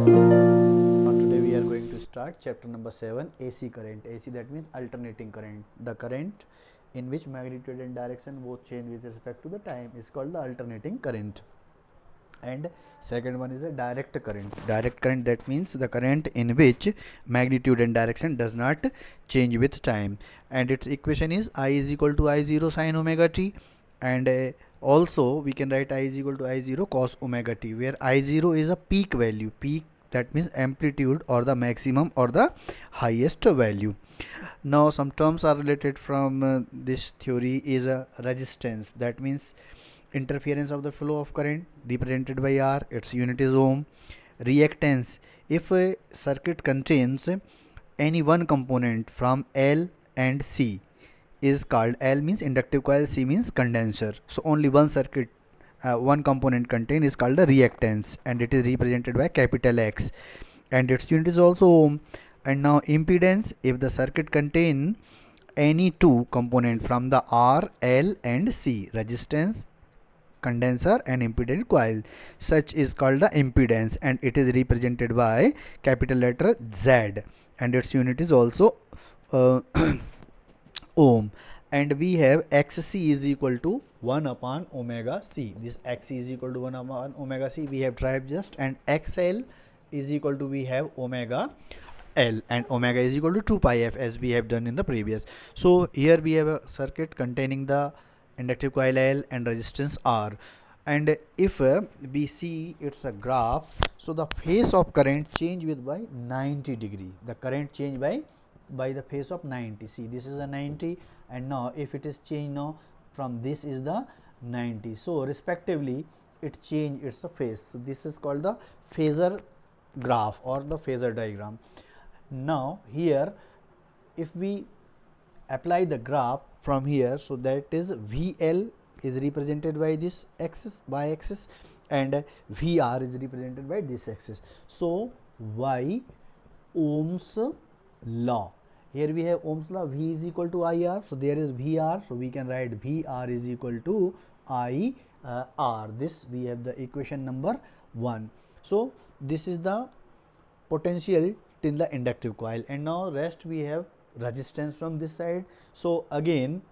Now today we are going to start chapter number 7, AC current. AC, that means alternating current. The current in which magnitude and direction both change with respect to the time is called the alternating current. And second one is the direct current. Direct current, that means the current in which magnitude and direction does not change with time, and its equation is I is equal to I0 sin omega t, and also we can write I is equal to I0 cos omega t, where I0 is a peak value. Peak, that means amplitude or the maximum or the highest value. Now some terms are related from this theory is a resistance, that means interference of the flow of current represented by R, its unit is ohm. Reactance, if a circuit contains any one component from L and C, is called, L means inductive coil, C means condenser, so only one circuit, one component contained is called the reactance, and it is represented by capital X, and its unit is also ohm. And now impedance, if the circuit contain any two component from the R, L and C, resistance, condenser and impedance coil, such is called the impedance, and it is represented by capital letter Z, and its unit is also uh, ohm. And we have xc is equal to 1 upon omega c. This xc is equal to 1 upon omega c we have tried just, and xl is equal to, we have omega L, and omega is equal to 2 pi f, as we have done in the previous. So here we have a circuit containing the inductive coil L and resistance R, and if we see it's a graph, so the phase of current change with by 90 degree. The current change by the phase of 90. See, this is a 90, and now if it is changed now from this is the 90, so respectively it change its phase. So this is called the phasor graph or the phasor diagram. Now here if we apply the graph from here, so that is VL is represented by this axis, y axis, and VR is represented by this axis. So y Ohm's law, here we have Ohm's law, V is equal to IR, so there is VR, so we can write VR is equal to IR. This we have the equation number 1. So this is the potential till the inductive coil, and now rest we have resistance from this side. So again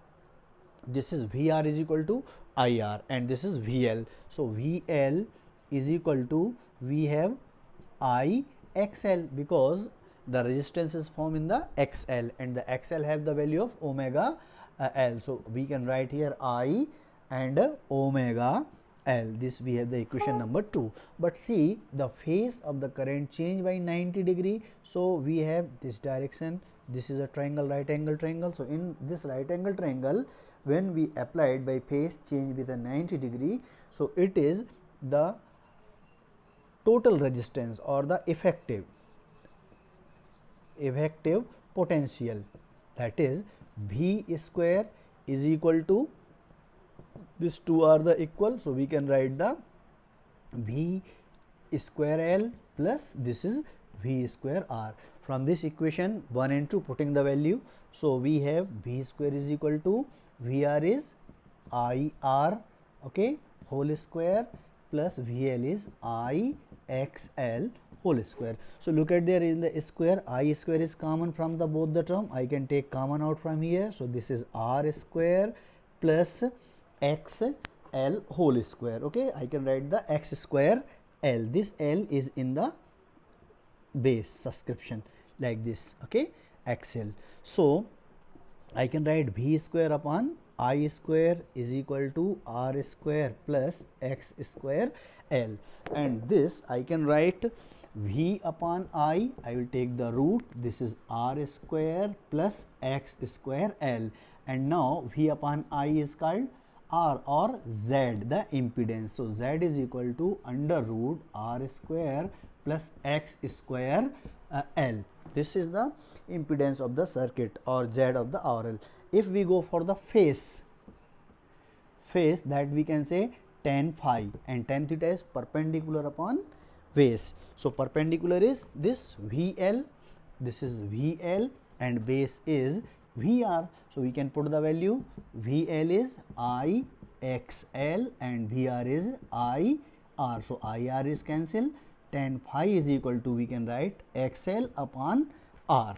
this is VR is equal to IR, and this is VL. So VL is equal to, we have IXL, because the resistance is formed in the XL, and the XL have the value of omega L. So we can write here I and omega L. This we have the equation number 2. But see, the phase of the current change by 90 degree. So we have this direction, this is a triangle, right angle triangle. So in this right angle triangle, when we applied by phase change with a 90 degree, so it is the total resistance or the effective potential, that is V square is equal to, these two are the equal, so we can write the V square L plus this is V square R. From this equation 1 and 2 putting the value, so we have V square is equal to, VR is IR, okay, whole square, plus VL is IXL whole square. So look at there in the square, I square is common from the both the term, I can take common out from here. So this is R square plus XL whole square, okay. I can write the X square L, this L is in the base subscription like this, okay, XL. So I can write V square upon I square is equal to R square plus X square L, and this I can write V upon I will take the root, this is R square plus X square L, and now V upon I is called R or Z, the impedance. So Z is equal to under root R square plus X square L. This is the impedance of the circuit or Z of the RL. If we go for the phase, that we can say tan phi, and tan theta is perpendicular upon base. So perpendicular is this VL, this is VL, and base is VR. So we can put the value, VL is IXL and VR is IR. So IR is cancelled, tan phi is equal to, we can write XL upon R.